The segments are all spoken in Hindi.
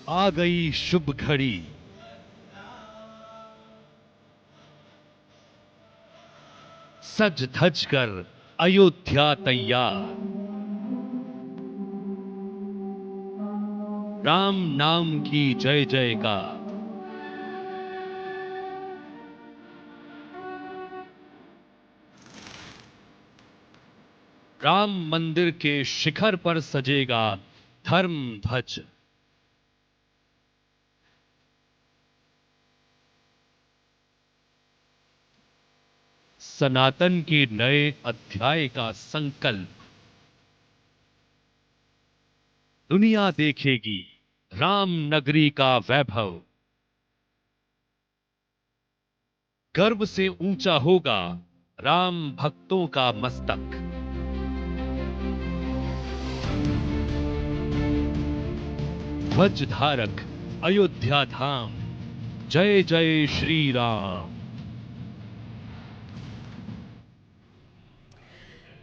आ गई शुभ घड़ी, सज धज कर अयोध्या तैयार। राम नाम की जय जयकार। राम मंदिर के शिखर पर सजेगा धर्म ध्वज। सनातन के नए अध्याय का संकल्प। दुनिया देखेगी राम नगरी का वैभव। गर्व से ऊंचा होगा राम भक्तों का मस्तक। ध्वज धारक अयोध्या धाम, जय जय श्री राम।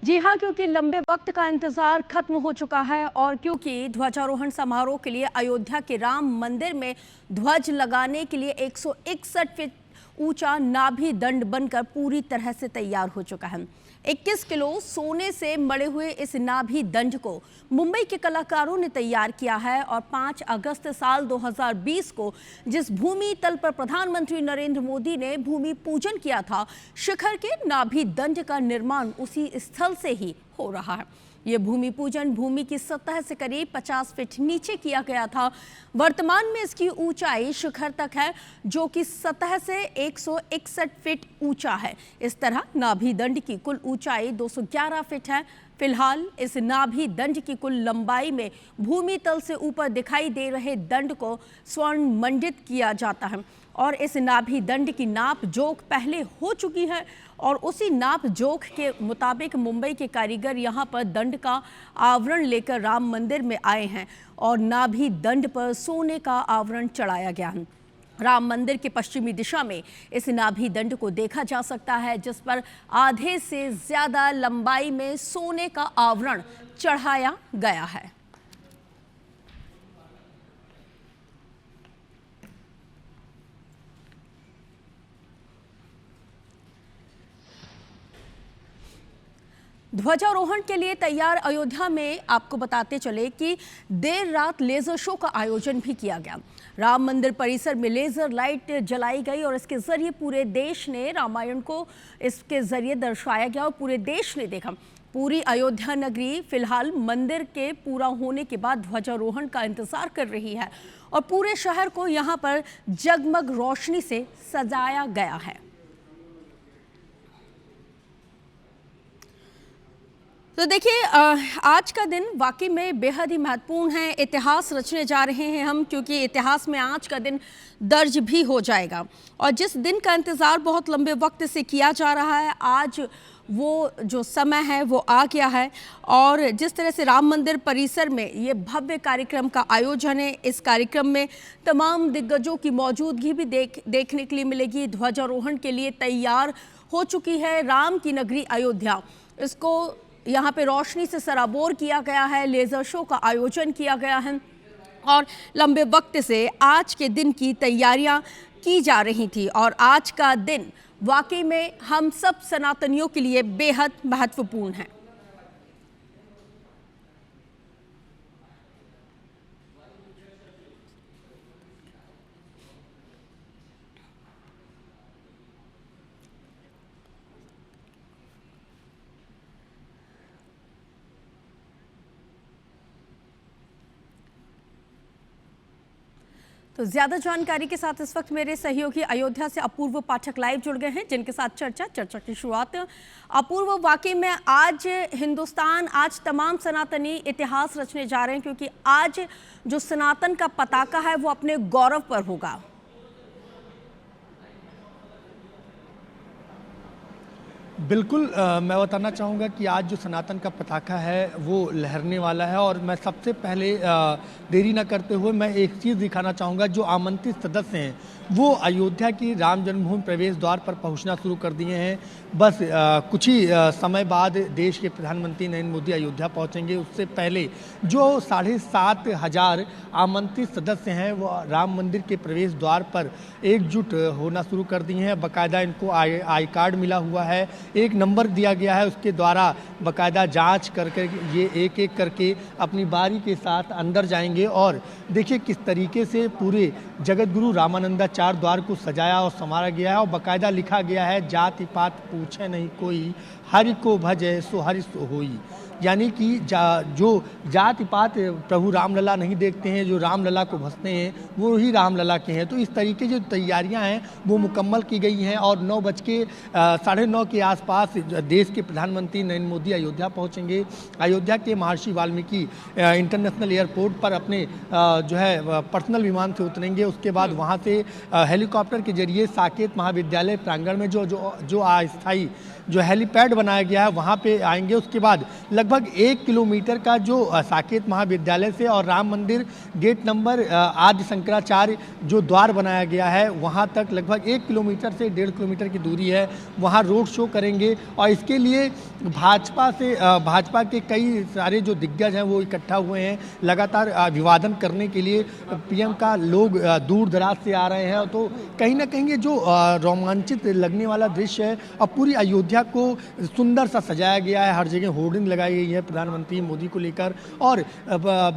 जी हाँ, क्योंकि लंबे वक्त का इंतजार खत्म हो चुका है और क्योंकि ध्वजारोहण समारोह के लिए अयोध्या के राम मंदिर में ध्वज लगाने के लिए 161 फीट ऊंचा नाभि दंड बनकर पूरी तरह से तैयार हो चुका है। 21 किलो सोने से मढ़े हुए इस नाभि दंड को मुंबई के कलाकारों ने तैयार किया है और 5 अगस्त साल 2020 को जिस भूमि तल पर प्रधानमंत्री नरेंद्र मोदी ने भूमि पूजन किया था, शिखर के नाभि दंड का निर्माण उसी स्थल से ही हो रहा है। ये भूमि पूजन भूमि की सतह से करीब 50 फीट नीचे किया गया था। वर्तमान में इसकी ऊंचाई शिखर तक है, जो कि सतह से 161 फीट ऊंचा है। इस तरह नाभि दंड की कुल ऊंचाई 211 फीट है। फिलहाल इस नाभि दंड की कुल लंबाई में भूमि तल से ऊपर दिखाई दे रहे दंड को स्वर्ण मंडित किया जाता है और इस नाभि दंड की नाप जोख पहले हो चुकी है और उसी नाप जोख के मुताबिक मुंबई के कारीगर यहां पर दंड का आवरण लेकर राम मंदिर में आए हैं और नाभि दंड पर सोने का आवरण चढ़ाया गया है। राम मंदिर के पश्चिमी दिशा में इस नाभि दंड को देखा जा सकता है, जिस पर आधे से ज्यादा लंबाई में सोने का आवरण चढ़ाया गया है। ध्वजारोहण के लिए तैयार अयोध्या में आपको बताते चले कि देर रात लेजर शो का आयोजन भी किया गया। राम मंदिर परिसर में लेजर लाइट जलाई गई और इसके जरिए पूरे देश ने रामायण को इसके जरिए दर्शाया गया और पूरे देश ने देखा। पूरी अयोध्या नगरी फिलहाल मंदिर के पूरा होने के बाद ध्वजारोहण का इंतजार कर रही है और पूरे शहर को यहाँ पर जगमग रोशनी से सजाया गया है। तो देखिए, आज का दिन वाकई में बेहद ही महत्वपूर्ण है। इतिहास रचने जा रहे हैं हम, क्योंकि इतिहास में आज का दिन दर्ज भी हो जाएगा और जिस दिन का इंतज़ार बहुत लंबे वक्त से किया जा रहा है, आज वो जो समय है वो आ गया है। और जिस तरह से राम मंदिर परिसर में ये भव्य कार्यक्रम का आयोजन है, इस कार्यक्रम में तमाम दिग्गजों की मौजूदगी भी देखने के लिए मिलेगी। ध्वजारोहण के लिए तैयार हो चुकी है राम की नगरी अयोध्या। इसको यहाँ पे रोशनी से सराबोर किया गया है, लेज़र शो का आयोजन किया गया है और लंबे वक्त से आज के दिन की तैयारियां की जा रही थी और आज का दिन वाकई में हम सब सनातनियों के लिए बेहद महत्वपूर्ण है। तो ज्यादा जानकारी के साथ इस वक्त मेरे सहयोगी अयोध्या से अपूर्व पाठक लाइव जुड़ गए हैं, जिनके साथ चर्चा की शुरुआत। अपूर्व, वाकई में आज हिंदुस्तान, आज तमाम सनातनी इतिहास रचने जा रहे हैं, क्योंकि आज जो सनातन का पताका है वो अपने गौरव पर होगा। बिल्कुल मैं बताना चाहूँगा कि आज जो सनातन का पताका है वो लहरने वाला है और मैं सबसे पहले देरी न करते हुए मैं एक चीज़ दिखाना चाहूँगा। जो आमंत्रित सदस्य हैं वो अयोध्या की राम जन्मभूमि प्रवेश द्वार पर पहुँचना शुरू कर दिए हैं। बस कुछ ही समय बाद देश के प्रधानमंत्री नरेंद्र मोदी अयोध्या पहुँचेंगे। उससे पहले जो 7,500 आमंत्रित सदस्य हैं वो राम मंदिर के प्रवेश द्वार पर एकजुट होना शुरू कर दिए हैं। बाकायदा इनको आई कार्ड मिला हुआ है, एक नंबर दिया गया है, उसके द्वारा बाकायदा जांच करके ये एक एक करके अपनी बारी के साथ अंदर जाएंगे। और देखिए किस तरीके से पूरे जगत गुरु रामानंदाचार्य द्वार को सजाया और संवारा गया है और बाकायदा लिखा गया है, जाति पात पूछे नहीं कोई, हरि को भजे सो हरि सो होई। यानी कि जो जाति पात प्रभु रामलला नहीं देखते हैं, जो रामलला को भजते हैं वो ही रामलला के हैं। तो इस तरीके जो तैयारियां हैं वो मुकम्मल की गई हैं और 9:09 के आसपास देश के प्रधानमंत्री नरेंद्र मोदी अयोध्या पहुंचेंगे। अयोध्या के महर्षि वाल्मीकि इंटरनेशनल एयरपोर्ट पर अपने जो है पर्सनल विमान से उतरेंगे। उसके बाद वहां से हेलीकॉप्टर के जरिए साकेत महाविद्यालय प्रांगण में जो अस्थायी जो हेलीपैड बनाया गया है वहाँ पे आएंगे। उसके बाद लगभग 1 किलोमीटर का जो साकेत महाविद्यालय से और राम मंदिर गेट नंबर आदि शंकराचार्य जो द्वार बनाया गया है वहाँ तक लगभग 1 किलोमीटर से 1.5 किलोमीटर की दूरी है, वहाँ रोड शो करेंगे। और इसके लिए भाजपा के कई सारे जो दिग्गज हैं वो इकट्ठा हुए हैं लगातार अभिवादन करने के लिए। पीएम का लोग दूर दराज से आ रहे हैं। तो कहीं ना कहीं ये जो रोमांचित लगने वाला दृश्य है और पूरी अयोध्या को सुंदर सा सजाया गया है, हर जगह होर्डिंग लगाई गई है प्रधानमंत्री मोदी को लेकर और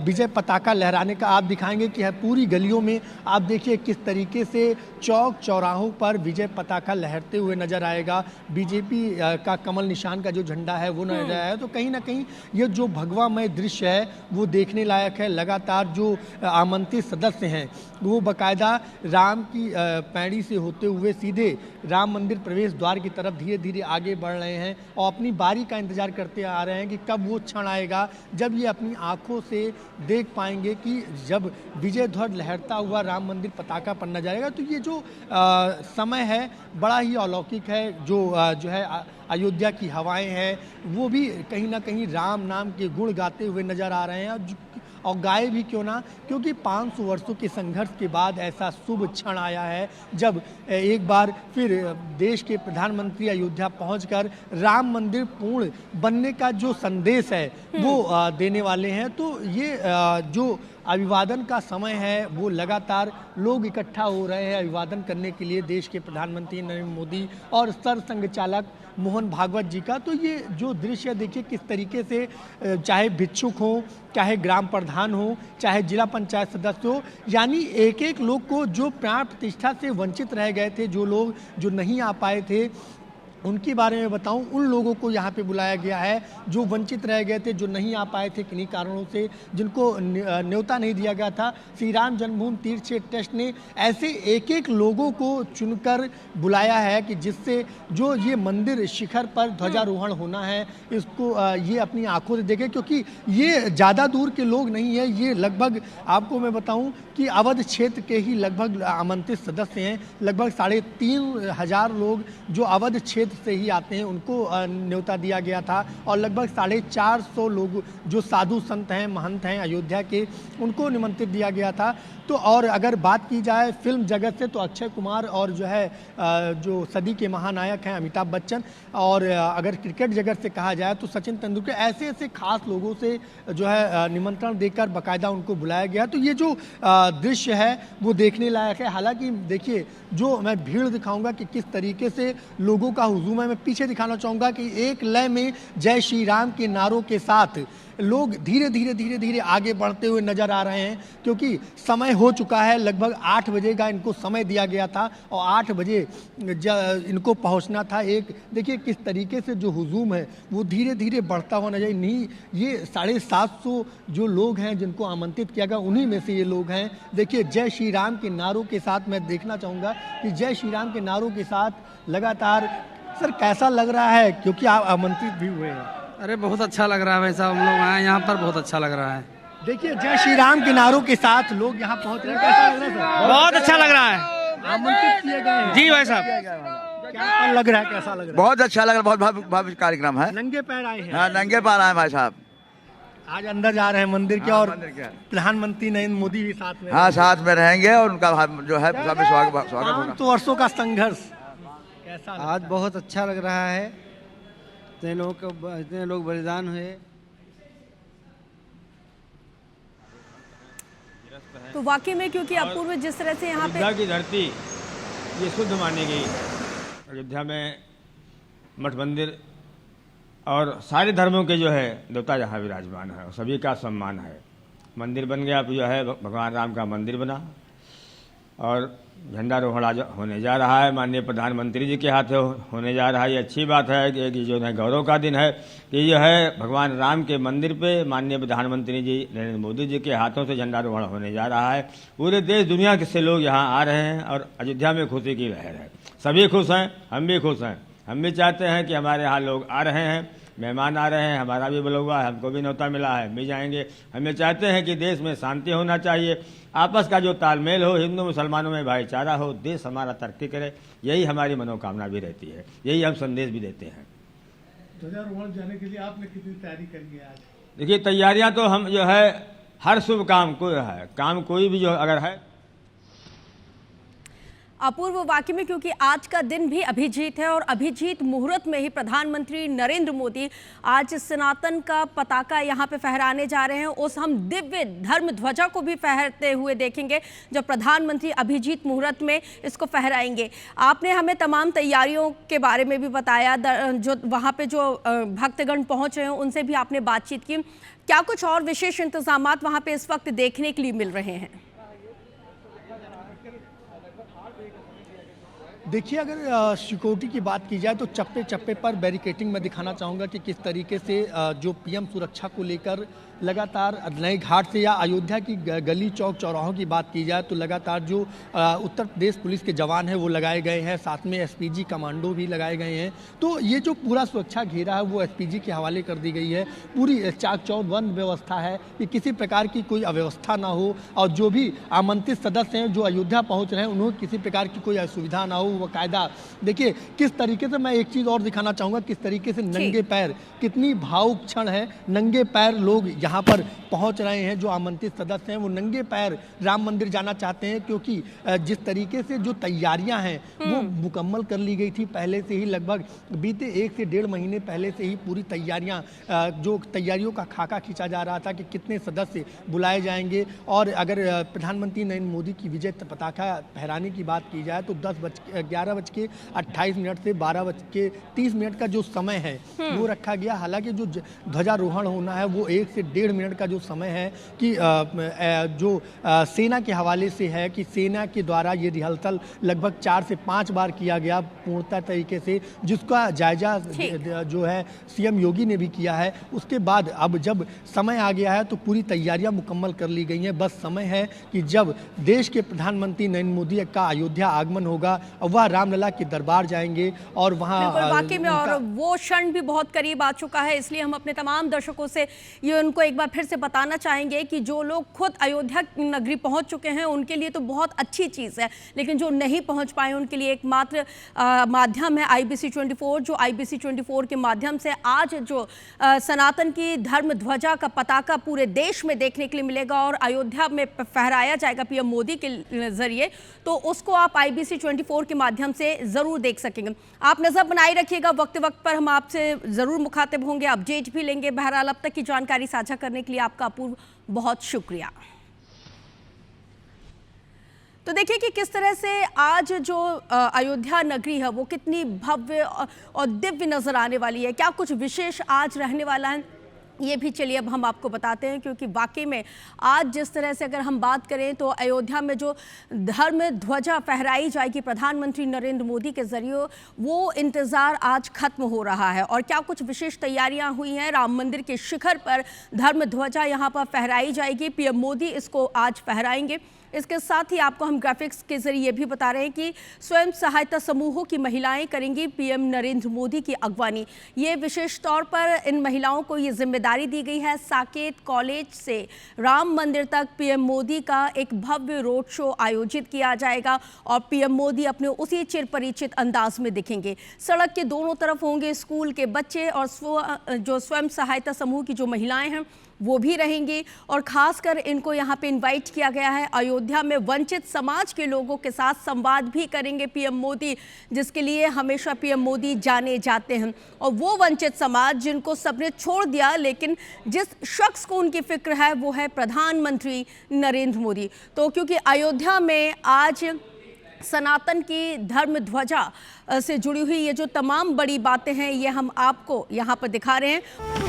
विजय पताका लहराने का आप दिखाएंगे कि पूरी गलियों में आप देखिए किस तरीके से चौक चौराहों पर विजय पताका लहरते हुए नजर आएगा। बीजेपी का कमल निशान का जो झंडा है वो नजर आया है। तो कहीं ना कहीं ये जो भगवामय दृश्य है वो देखने लायक है। लगातार जो आमंत्रित सदस्य हैं वो बाकायदा राम की पैड़ी से होते हुए सीधे राम मंदिर प्रवेश द्वार की तरफ धीरे धीरे आगे बढ़ रहे हैं और अपनी बारी का इंतजार करते आ रहे हैं कि कब वो क्षण आएगा जब ये अपनी आंखों से देख पाएंगे कि जब विजय ध्वज लहरता हुआ राम मंदिर पताका पर नजर आएगा। तो ये जो समय है बड़ा ही अलौकिक है। जो है अयोध्या की हवाएं हैं वो भी कहीं ना कहीं राम नाम के गुण गाते हुए नजर आ रहे हैं और गाए भी क्यों ना, क्योंकि 500 वर्षों के संघर्ष के बाद ऐसा शुभ क्षण आया है जब एक बार फिर देश के प्रधानमंत्री अयोध्या पहुंचकर राम मंदिर पूर्ण बनने का जो संदेश है वो देने वाले हैं। तो ये जो अभिवादन का समय है वो लगातार लोग इकट्ठा हो रहे हैं अभिवादन करने के लिए देश के प्रधानमंत्री नरेंद्र मोदी और सरसंघ चालक मोहन भागवत जी का। तो ये जो दृश्य देखिए किस तरीके से चाहे भिक्षुक हो, चाहे ग्राम प्रधान हो, चाहे जिला पंचायत सदस्य हो, यानी एक एक लोग को जो प्राण प्रतिष्ठा से वंचित रह गए थे, जो लोग जो नहीं आ पाए थे उनके बारे में बताऊं, उन लोगों को यहाँ पे बुलाया गया है जो वंचित रह गए थे, जो नहीं आ पाए थे किन्हीं कारणों से, जिनको न्योता नहीं दिया गया था। श्री राम जन्मभूमि तीर्थ क्षेत्र ट्रस्ट ने ऐसे एक एक लोगों को चुनकर बुलाया है कि जिससे जो ये मंदिर शिखर पर ध्वजारोहण होना है इसको ये अपनी आंखों से देखें, क्योंकि ये ज़्यादा दूर के लोग नहीं है। ये लगभग आपको मैं बताऊँ कि अवध क्षेत्र के ही लगभग आमंत्रित सदस्य हैं। लगभग 3,500 लोग जो अवध क्षेत्र से ही आते हैं उनको न्योता दिया गया था और लगभग 450 लोग जो साधु संत हैं, महंत हैं अयोध्या के, उनको निमंत्रित दिया गया था। तो और अगर बात की जाए फिल्म जगत से तो अक्षय कुमार और जो है जो सदी के महानायक हैं अमिताभ बच्चन, और अगर क्रिकेट जगत से कहा जाए तो सचिन तेंदुलकर, ऐसे ऐसे खास लोगों से जो है निमंत्रण देकर बाकायदा उनको बुलाया गया। तो ये जो दृश्य है वो देखने लायक है। हालांकि देखिए जो मैं भीड़ दिखाऊंगा कि किस तरीके से लोगों का हुजूम है, मैं पीछे दिखाना चाहूँगा कि एक लय में जय श्री राम के नारों के साथ लोग धीरे धीरे आगे बढ़ते हुए नजर आ रहे हैं, क्योंकि समय हो चुका है। लगभग 8 बजे का इनको समय दिया गया था और 8 बजे इनको पहुंचना था। एक देखिए किस तरीके से जो हुजूम है वो धीरे धीरे बढ़ता हुआ नजर नहीं। ये 750 जो लोग हैं जिनको आमंत्रित किया गया उन्हीं में से ये लोग हैं। देखिए जय श्री राम के नारों के साथ मैं देखना चाहूँगा कि जय श्री राम के नारों के साथ लगातार। सर कैसा लग रहा है, क्योंकि आप आमंत्रित भी हुए हैं? अरे बहुत अच्छा लग रहा है भाई साहब, हम लोग आए यहाँ पर, बहुत अच्छा लग रहा है। देखिए जय श्री राम के नारों के साथ लोग यहाँ पहुँच रहे हैं, कैसा लग रहा है सर? बहुत अच्छा लग रहा है। आमंत्रित किए गए हैं जी भाई साहब। क्या लग रहा है, कैसा लग रहा बहुत अच्छा लग रहा है, बहुत भव्य कार्यक्रम है। है? नंगे पैर आए हैं हाँ, नंगे पार आए भाई साहब। आज अंदर जा रहे हैं मंदिर के, हाँ, और मंदिर के। प्रधानमंत्री नरेंद्र मोदी भी साथ में। हाँ, साथ में रहेंगे और उनका जो है स्वागत होगा। 500 वर्षों का संघर्ष कैसा लगा? आज बहुत अच्छा लग रहा है। इतने लोग बलिदान हुए। तो वाकई में क्योंकि अपूर्व जिस तरह से यहाँ पे अयोध्या की धरती ये शुद्ध मानी गई। अयोध्या में मठ मंदिर और सारे धर्मों के जो है देवता यहाँ विराजमान है और सभी का सम्मान है। मंदिर बन गया, जो है भगवान राम का मंदिर बना और झंडारोहण आज होने जा रहा है। माननीय प्रधानमंत्री जी के हाथ होने जा रहा है। ये अच्छी बात है कि जो है गौरव का दिन है कि जो है भगवान राम के मंदिर पे माननीय प्रधानमंत्री जी नरेंद्र मोदी जी के हाथों से झंडारोहण होने जा रहा है। पूरे देश दुनिया से लोग यहाँ आ रहे हैं और अयोध्या में खुशी की लहर है। सभी खुश हैं, हम भी खुश हैं। हम भी चाहते हैं कि हमारे यहाँ लोग आ रहे हैं, मेहमान आ रहे हैं, हमारा भी बुलावा है, हमको भी न्योता मिला है, हम भी जाएंगे। हमें चाहते हैं कि देश में शांति होना चाहिए, आपस का जो तालमेल हो, हिंदू मुसलमानों में भाईचारा हो, देश हमारा तरक्की करे, यही हमारी मनोकामना भी रहती है, यही हम संदेश भी देते हैं। ध्वजारोहण जाने के लिए आपने कितनी तैयारी करी है आज? देखिए, तैयारियां तो हम जो है हर शुभ काम को है, काम कोई भी जो अगर है। अपूर्व वाकई में क्योंकि आज का दिन भी अभिजीत है और अभिजीत मुहूर्त में ही प्रधानमंत्री नरेंद्र मोदी आज सनातन का पताका यहाँ पे फहराने जा रहे हैं। उस हम दिव्य धर्म ध्वजा को भी फहरते हुए देखेंगे जब प्रधानमंत्री अभिजीत मुहूर्त में इसको फहराएंगे। आपने हमें तमाम तैयारियों के बारे में भी बताया, जो वहाँ पे जो भक्तगण पहुँच रहे हैं उनसे भी आपने बातचीत की। क्या कुछ और विशेष इंतजामात वहाँ पे इस वक्त देखने के लिए मिल रहे हैं? देखिए, अगर सिक्योरिटी की बात की जाए तो चप्पे चप्पे पर बैरिकेटिंग में दिखाना चाहूँगा कि किस तरीके से जो पीएम सुरक्षा को लेकर लगातार नए घाट से या अयोध्या की गली चौक चौराहों की बात की जाए तो लगातार जो उत्तर प्रदेश पुलिस के जवान हैं वो लगाए गए हैं, साथ में एसपीजी कमांडो भी लगाए गए हैं। तो ये जो पूरा सुरक्षा घेरा है वो एसपीजी के हवाले कर दी गई है। पूरी चाक चौबंद व्यवस्था है कि किसी प्रकार की कोई अव्यवस्था ना हो और जो भी आमंत्रित सदस्य हैं जो अयोध्या पहुँच रहे हैं उन्हें किसी प्रकार की कोई असुविधा ना हो। बाकायदा देखिए किस तरीके से, मैं एक चीज़ और दिखाना चाहूँगा किस तरीके से नंगे पैर, कितनी भावुक क्षण है, नंगे पैर लोग यहाँ पर पहुँच रहे हैं। जो आमंत्रित सदस्य हैं वो नंगे पैर राम मंदिर जाना चाहते हैं क्योंकि जिस तरीके से जो तैयारियां हैं वो मुकम्मल कर ली गई थी पहले से ही। लगभग बीते 1 से 1.5 महीने पहले से ही पूरी तैयारियां, जो तैयारियों का खाका खींचा जा रहा था कि कितने सदस्य बुलाए जाएंगे। और अगर प्रधानमंत्री नरेंद्र मोदी की विजय पताका फहराने की बात की जाए तो 11:28 से 12:30 का जो समय है वो रखा गया। हालांकि जो ध्वजारोहण होना है वो 1 से 1.5 मिनट का जो समय है कि जो सेना के हवाले से है कि सेना के द्वारा ये रिहर्सल लगभग 4 से 5 बार किया गया पूर्णतः तरीके से, जिसका जायजा जो है सीएम योगी ने भी किया है। उसके बाद अब जब समय आ गया है तो पूरी तैयारियां मुकम्मल कर ली गई हैं। बस समय है कि जब देश के प्रधानमंत्री नरेंद्र मोदी का अयोध्या आगमन होगा वह रामलला के दरबार जाएंगे और वहाँ वाकई में और वो क्षण भी बहुत करीब आ चुका है। इसलिए हम अपने तमाम दर्शकों से ये उनको एक बार फिर से बताना चाहेंगे कि जो लोग खुद अयोध्या नगरी पहुंच चुके हैं उनके लिए तो बहुत अच्छी चीज़ है, लेकिन जो नहीं पहुंच पाए उनके लिए एकमात्र माध्यम है IBC 24। जो IBC 24 के माध्यम से आज जो सनातन की धर्म ध्वजा का पताका पूरे देश में देखने के लिए मिलेगा और अयोध्या में फहराया जाएगा पीएम मोदी के जरिए, तो उसको आप IBC 24 के माध्यम से ज़रूर देख सकेंगे। आप नज़र बनाए रखिएगा, वक्त वक्त पर हम आपसे ज़रूर मुखातिब होंगे, अपडेट भी लेंगे। बहरहाल अब तक की जानकारी साझा करने के लिए आपका अपूर्व बहुत शुक्रिया। तो देखिए कि किस तरह से आज जो अयोध्या नगरी है वो कितनी भव्य और दिव्य नजर आने वाली है। क्या कुछ विशेष आज रहने वाला है ये भी चलिए अब हम आपको बताते हैं, क्योंकि वाकई में आज जिस तरह से अगर हम बात करें तो अयोध्या में जो धर्म ध्वजा फहराई जाएगी प्रधानमंत्री नरेंद्र मोदी के जरिए, वो इंतज़ार आज खत्म हो रहा है। और क्या कुछ विशेष तैयारियां हुई हैं, राम मंदिर के शिखर पर धर्म ध्वजा यहां पर फहराई जाएगी, पीएम मोदी इसको आज फहराएंगे। इसके साथ ही आपको हम ग्राफिक्स के जरिए ये भी बता रहे हैं कि स्वयं सहायता समूहों की महिलाएं करेंगी पीएम नरेंद्र मोदी की अगवानी। ये विशेष तौर पर इन महिलाओं को ये जिम्मेदारी जिम्मेदारी दी गई है। साकेत कॉलेज से राम मंदिर तक पीएम मोदी का एक भव्य रोड शो आयोजित किया जाएगा और पीएम मोदी अपने उसी चिरपरिचित अंदाज में दिखेंगे। सड़क के दोनों तरफ होंगे स्कूल के बच्चे और जो स्वयं सहायता समूह की जो महिलाएं हैं वो भी रहेंगी और खासकर इनको यहाँ पे इनवाइट किया गया है। अयोध्या में वंचित समाज के लोगों के साथ संवाद भी करेंगे पीएम मोदी, जिसके लिए हमेशा पीएम मोदी जाने जाते हैं। और वो वंचित समाज जिनको सबने छोड़ दिया, लेकिन जिस शख्स को उनकी फिक्र है वो है प्रधानमंत्री नरेंद्र मोदी। तो क्योंकि अयोध्या में आज सनातन की धर्म ध्वजा से जुड़ी हुई ये जो तमाम बड़ी बातें हैं ये हम आपको यहाँ पर दिखा रहे हैं।